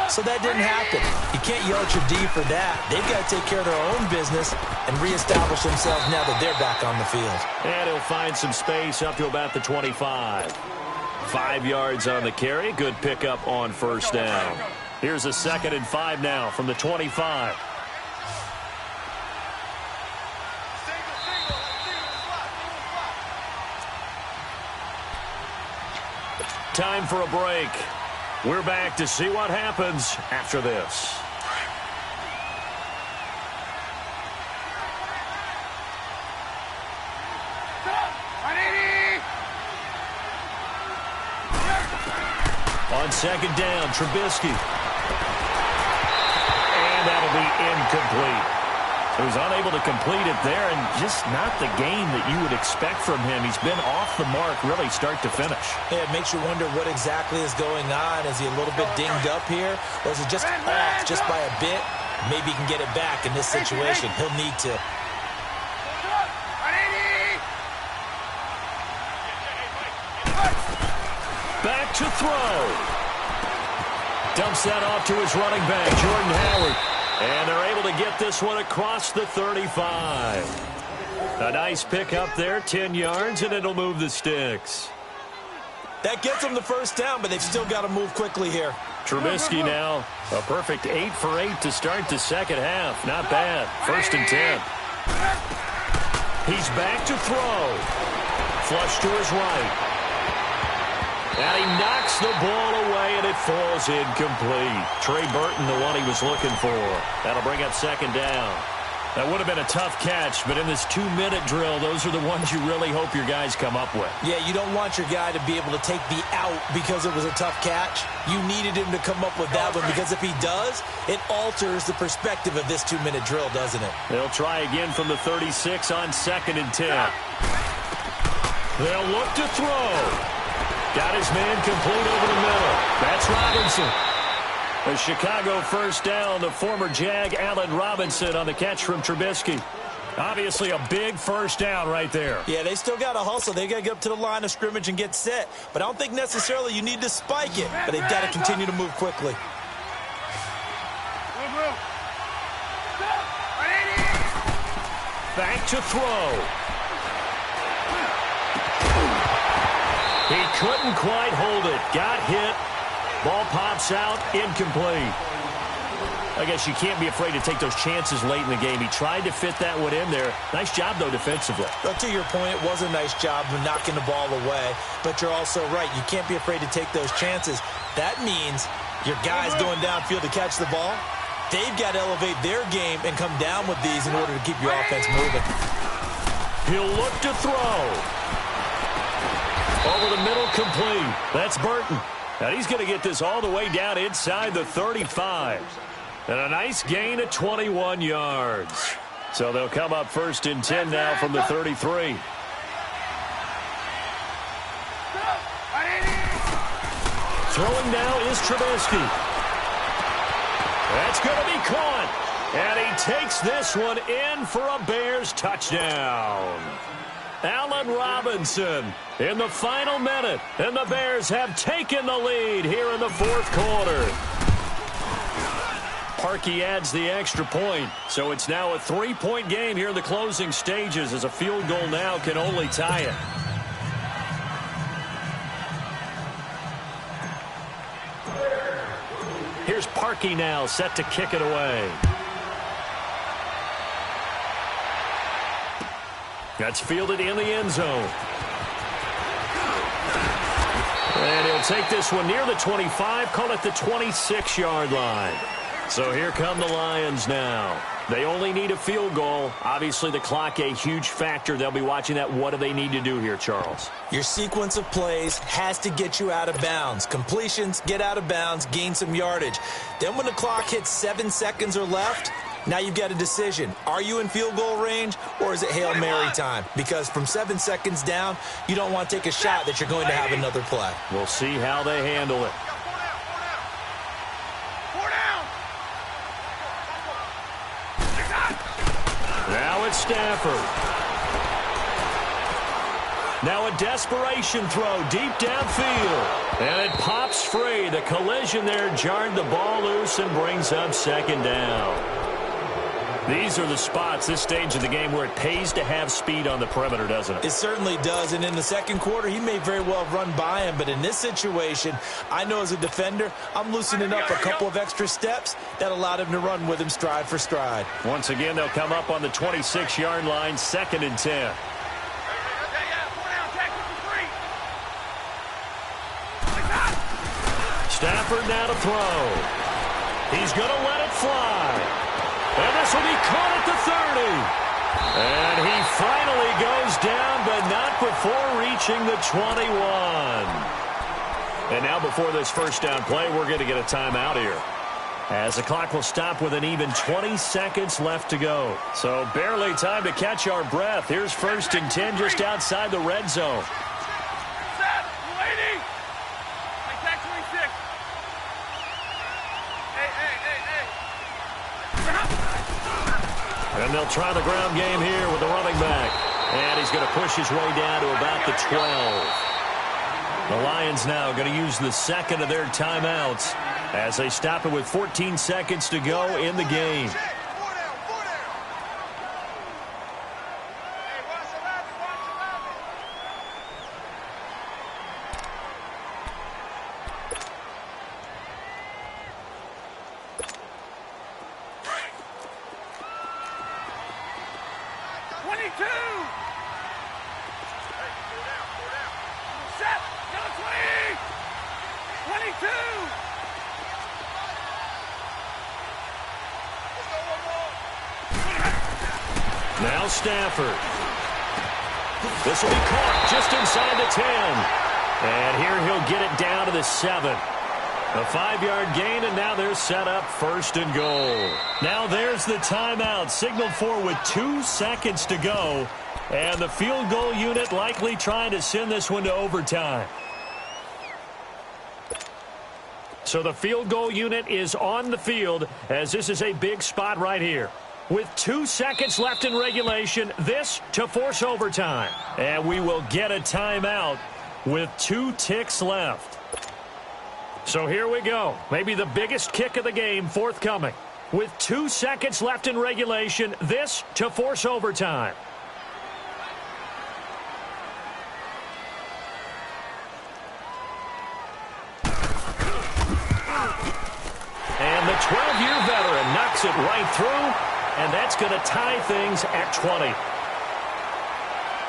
Speaker 4: So that didn't happen. You can't yell at your D for that. They've got to take care of their own business and reestablish themselves now that they're back on the field.
Speaker 2: And he'll find some space up to about the 25. 5 yards on the carry. Good pickup on 1st down. Here's a 2nd and 5 now from the 25. Time for a break. We're back to see what happens after this. On 2nd down, Trubisky. And that'll be incomplete. He was unable to complete it there, and just not the game that you would expect from him. He's been off the mark really start to finish.
Speaker 4: Yeah, it makes you wonder what exactly is going on. Is he a little bit dinged up here, or is it just off just by a bit? Maybe he can get it back in this situation. He'll need to.
Speaker 2: Back to throw. Dumps that off to his running back, Jordan Howard. And they're able to get this one across the 35. A nice pick up there, 10 yards, and it'll move the sticks.
Speaker 4: That gets them the 1st down, but they've still got to move quickly here.
Speaker 2: Trubisky now, a perfect 8 for 8 to start the 2nd half. Not bad. 1st and 10. He's back to throw. Flush to his right. And he knocks the ball away, and it falls incomplete. Trey Burton, the one he was looking for. That'll bring up 2nd down. That would have been a tough catch, but in this 2-minute drill, those are the ones you really hope your guys come up with.
Speaker 4: Yeah, you don't want your guy to be able to take the out because it was a tough catch. You needed him to come up with that one, because if he does, it alters the perspective of this 2-minute drill, doesn't it?
Speaker 2: They'll try again from the 36 on 2nd and 10. They'll look to throw. Got his man complete over the middle. That's Robinson. A Chicago first down, the former Jag Allen Robinson on the catch from Trubisky. Obviously a big first down right there.
Speaker 4: Yeah, they still got to hustle. They got to get up to the line of scrimmage and get set. But I don't think necessarily you need to spike it. But they've got to continue to move quickly.
Speaker 2: Back to throw. He couldn't quite hold it. Got hit. Ball pops out. Incomplete. I guess you can't be afraid to take those chances late in the game. He tried to fit that one in there. Nice job, though, defensively.
Speaker 4: But to your point, it was a nice job of knocking the ball away. But you're also right. You can't be afraid to take those chances. That means your guys going downfield to catch the ball, they've got to elevate their game and come down with these in order to keep your offense moving.
Speaker 2: He'll look to throw. Over the middle, complete. That's Burton. And he's going to get this all the way down inside the 35. And a nice gain of 21 yards. So they'll come up first and 10 now from the 33. Throwing now is Trubisky. That's going to be caught. And he takes this one in for a Bears touchdown. Allen Robinson in the final minute. And the Bears have taken the lead here in the fourth quarter. Parkey adds the extra point. So it's now a 3-point game here in the closing stages, as a field goal now can only tie it. Here's Parkey now, set to kick it away. That's fielded in the end zone. And he'll take this one near the 25, call it the 26-yard line. So here come the Lions now. They only need a field goal. Obviously, the clock a huge factor. They'll be watching that. What do they need to do here, Charles?
Speaker 4: Your sequence of plays has to get you out of bounds. Completions, get out of bounds, gain some yardage. Then when the clock hits 7 seconds or left, now you've got a decision. Are you in field goal range, or is it Hail Mary time? Because from 7 seconds down, you don't want to take a shot that you're going to have another play.
Speaker 2: We'll see how they handle it. Now it's Stafford. Now a desperation throw deep downfield. And it pops free. The collision there jarred the ball loose and brings up second down. These are the spots, this stage of the game, where it pays to have speed on the perimeter, doesn't it?
Speaker 4: It certainly does. And in the second quarter, he may very well have run by him. But in this situation, I know as a defender, I'm loosening up a couple of extra steps that allowed him to run with him stride for stride.
Speaker 2: Once again, they'll come up on the 26-yard line, 2nd and 10. Stafford now to throw. He's going to let it fly. And this will be caught at the 30. And he finally goes down, but not before reaching the 21. And now before this first down play, we're going to get a timeout here, as the clock will stop with an even 20 seconds left to go. So barely time to catch our breath. Here's 1st and 10 just outside the red zone. And they'll try the ground game here with the running back. And he's going to push his way down to about the 12. The Lions now going to use the second of their timeouts as they stop it with 14 seconds to go in the game. Now Stafford. This will be caught just inside the 10. And here he'll get it down to the 7. A 5-yard gain, and now they're set up 1st and goal. Now there's the timeout, signaled for with 2 seconds to go. And the field goal unit likely trying to send this one to overtime. So the field goal unit is on the field as this is a big spot right here. With 2 seconds left in regulation, this to force overtime. And we will get a timeout with 2 ticks left. So here we go. Maybe the biggest kick of the game forthcoming. With 2 seconds left in regulation, this to force overtime. And the 12-year veteran knocks it right through, and that's going to tie things at 20.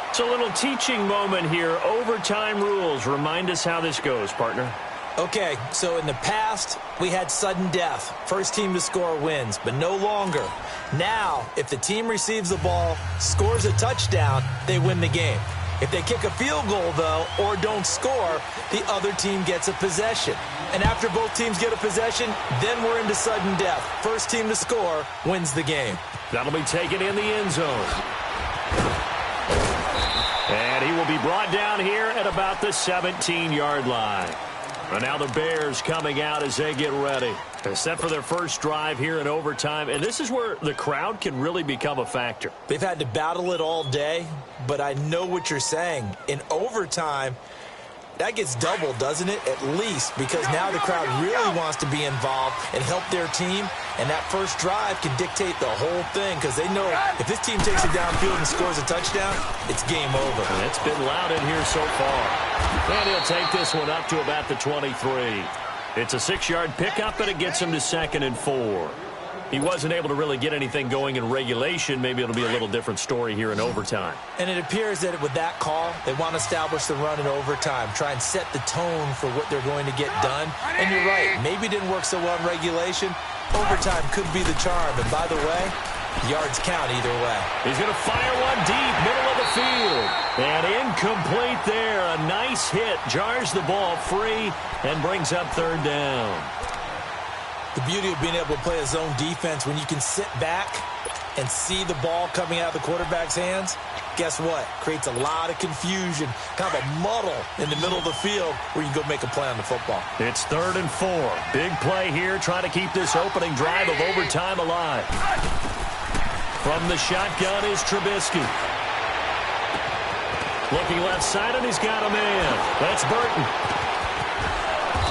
Speaker 2: It's a little teaching moment here. Overtime rules. Remind us how this goes, partner.
Speaker 4: Okay, so in the past, we had sudden death. First team to score wins, but no longer. Now, if the team receives the ball, scores a touchdown, they win the game. If they kick a field goal, though, or don't score, the other team gets a possession. And after both teams get a possession, then we're into sudden death. First team to score wins the game.
Speaker 2: That'll be taken in the end zone. And he will be brought down here at about the 17-yard line. And now the Bears coming out as they get ready. They're set for their first drive here in overtime. And this is where the crowd can really become a factor.
Speaker 4: They've had to battle it all day, but I know what you're saying. In overtime, that gets doubled, doesn't it? At least, because now the crowd really wants to be involved and help their team. And that first drive can dictate the whole thing because they know if this team takes it downfield and scores a touchdown, it's game over.
Speaker 2: And it's been loud in here so far. And he'll take this one up to about the 23. It's a 6-yard pickup, and it gets him to 2nd and 4. He wasn't able to really get anything going in regulation. Maybe it'll be a little different story here in overtime.
Speaker 4: And it appears that with that call, they want to establish the run in overtime, try and set the tone for what they're going to get done. And you're right, maybe it didn't work so well in regulation. Overtime could be the charm. And by the way, yards count either way.
Speaker 2: He's going to fire one deep, middle of the field. And incomplete there. A nice hit. Jars the ball free and brings up 3rd down.
Speaker 4: The beauty of being able to play a zone defense when you can sit back and see the ball coming out of the quarterback's hands, guess what? Creates a lot of confusion, kind of a muddle in the middle of the field where you can go make a play on the football.
Speaker 2: It's 3rd and 4. Big play here, trying to keep this opening drive of overtime alive. From the shotgun is Trubisky. Looking left side, and he's got a man. That's Burton.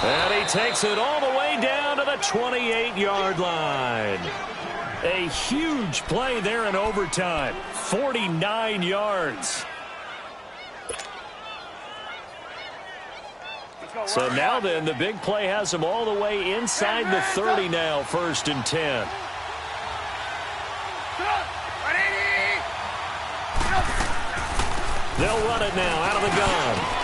Speaker 2: And he takes it all the way down to the 28-yard line. A huge play there in overtime. 49 yards. So now then, the big play has him all the way inside the 30 now, 1st and 10. They'll run it now out of the gun.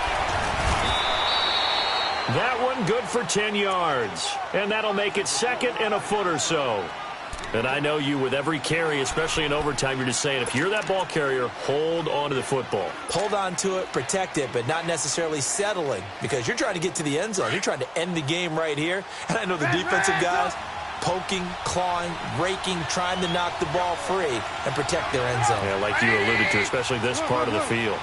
Speaker 2: That one good for 10 yards. And that'll make it 2nd and a foot or so. And I know you, with every carry, especially in overtime, you're just saying, if you're that ball carrier, hold on to the football.
Speaker 4: Hold on to it, protect it, but not necessarily settling, because you're trying to get to the end zone. You're trying to end the game right here. And I know the defensive guys poking, clawing, raking, trying to knock the ball free and protect their end zone.
Speaker 2: Yeah, like you alluded to, especially this part of the field.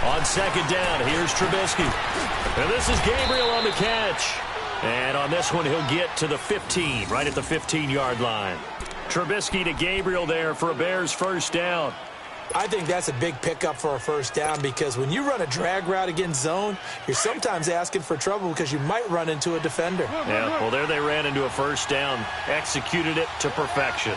Speaker 2: On 2nd down, here's Trubisky. And this is Gabriel on the catch. And on this one, he'll get to the 15, right at the 15-yard line. Trubisky to Gabriel there for a Bears first down.
Speaker 4: I think that's a big pickup for a first down because when you run a drag route against zone, you're sometimes asking for trouble because you might run into a defender.
Speaker 2: Yeah, well, there they ran into a first down, executed it to perfection.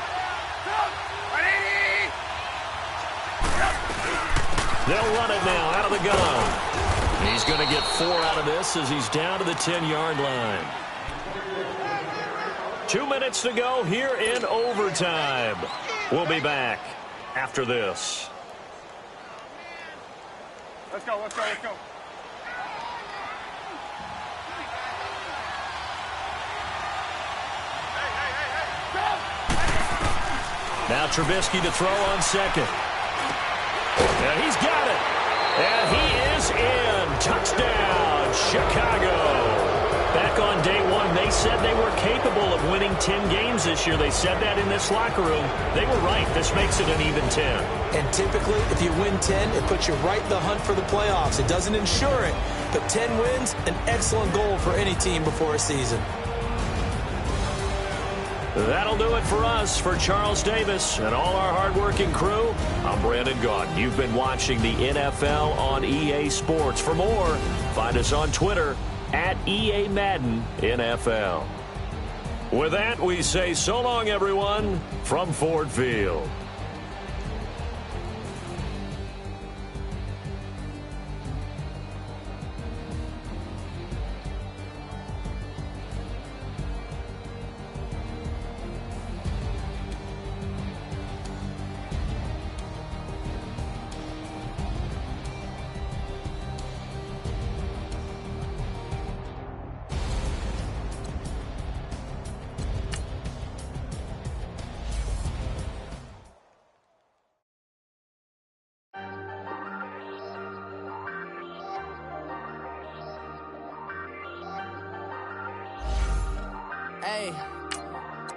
Speaker 2: They'll run it now out of the gun. He's going to get 4 out of this as he's down to the 10-yard line. 2 minutes to go here in overtime. We'll be back after this.
Speaker 3: Let's go, let's go, let's go.
Speaker 2: Now Trubisky to throw on 2nd. And he's got it. And he is in. Touchdown, Chicago. Back on day 1, they said they were capable of winning 10 games this year. They said that in this locker room. They were right. This makes it an even 10.
Speaker 4: And typically, if you win 10, it puts you right in the hunt for the playoffs. It doesn't ensure it, but 10 wins, an excellent goal for any team before a season.
Speaker 2: That'll do it for us. For Charles Davis and all our hardworking crew, I'm Brandon Gaudin. You've been watching the NFL on EA Sports. For more, find us on Twitter at EA Madden NFL. With that, we say so long, everyone, from Ford Field.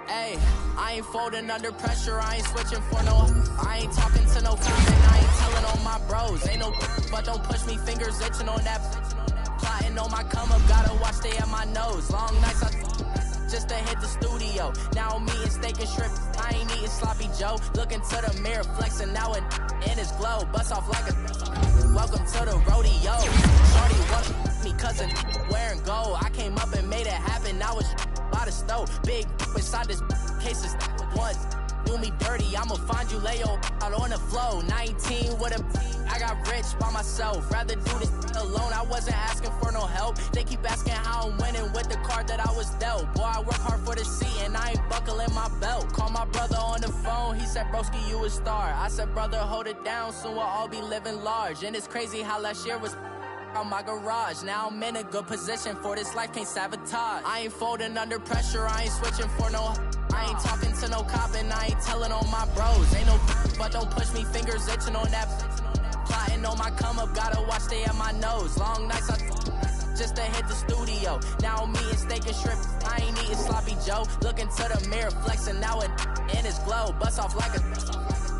Speaker 5: Hey, I ain't folding under pressure, I ain't switching for no. I ain't talking to no comment, I ain't telling on my bros. Ain't no but don't push me, fingers itching on that. Plotting on my come up, gotta watch stay at my nose. Long nights just to hit the studio. Now I'm eating steak and shrimp, I ain't eating sloppy Joe. Looking to the mirror, flexing now and in his glow. Bust off like a welcome to the rodeo. Shorty want me cousin wearing gold. I came up and made it happen, I was by the stove. Big inside this case is once do me dirty, I'ma find you lay out on the flow. 19 with a I got rich by myself, rather do this alone. I wasn't asking for no help, they keep asking how I'm winning with the card that I was dealt. Boy, I work hard for the seat and I ain't buckling my belt. Call my brother on the phone, he said broski you a star. I said brother hold it down, soon we'll all be living large. And it's crazy how last year was on my garage. Now I'm in a good position for this life, can't sabotage. I ain't folding under pressure, I ain't switching for no. I ain't talking to no cop and I ain't telling on my bros. Ain't no but don't push me, fingers itching on that. Plotting on my come up, gotta watch stay at my nose. Long nights just to hit the studio. Now I'm eating steak and shrimp, I ain't eating sloppy Joe. Looking to the mirror, flexing now and in his glow. Bust off like a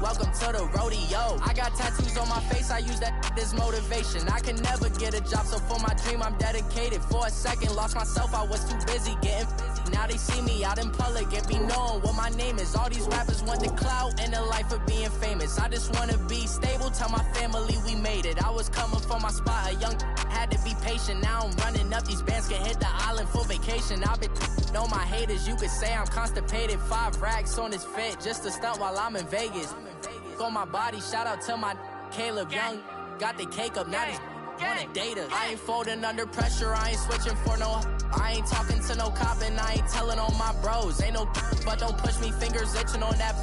Speaker 5: welcome to the rodeo. I got tattoos on my face, I use that as motivation. I can never get a job, so for my dream I'm dedicated. For a second, lost myself, I was too busy getting now they see me out in public and be knowing what my name is. All these rappers want the clout and the life of being famous. I just wanna be stable, tell my family we made it. I was coming from my spot, a young had to be patient. Now I'm running up, these bands can hit the island for vacation. I've been know my haters, you could say I'm constipated. 5 racks on this fit, just to stunt while I'm in Vegas. On my body, shout out to my Caleb Young. Got the cake up, now these wanna date us. I ain't folding under pressure, I ain't switching for no. I ain't talking to no cop and I ain't telling on my bros. Ain't no but don't push me, fingers itching on that.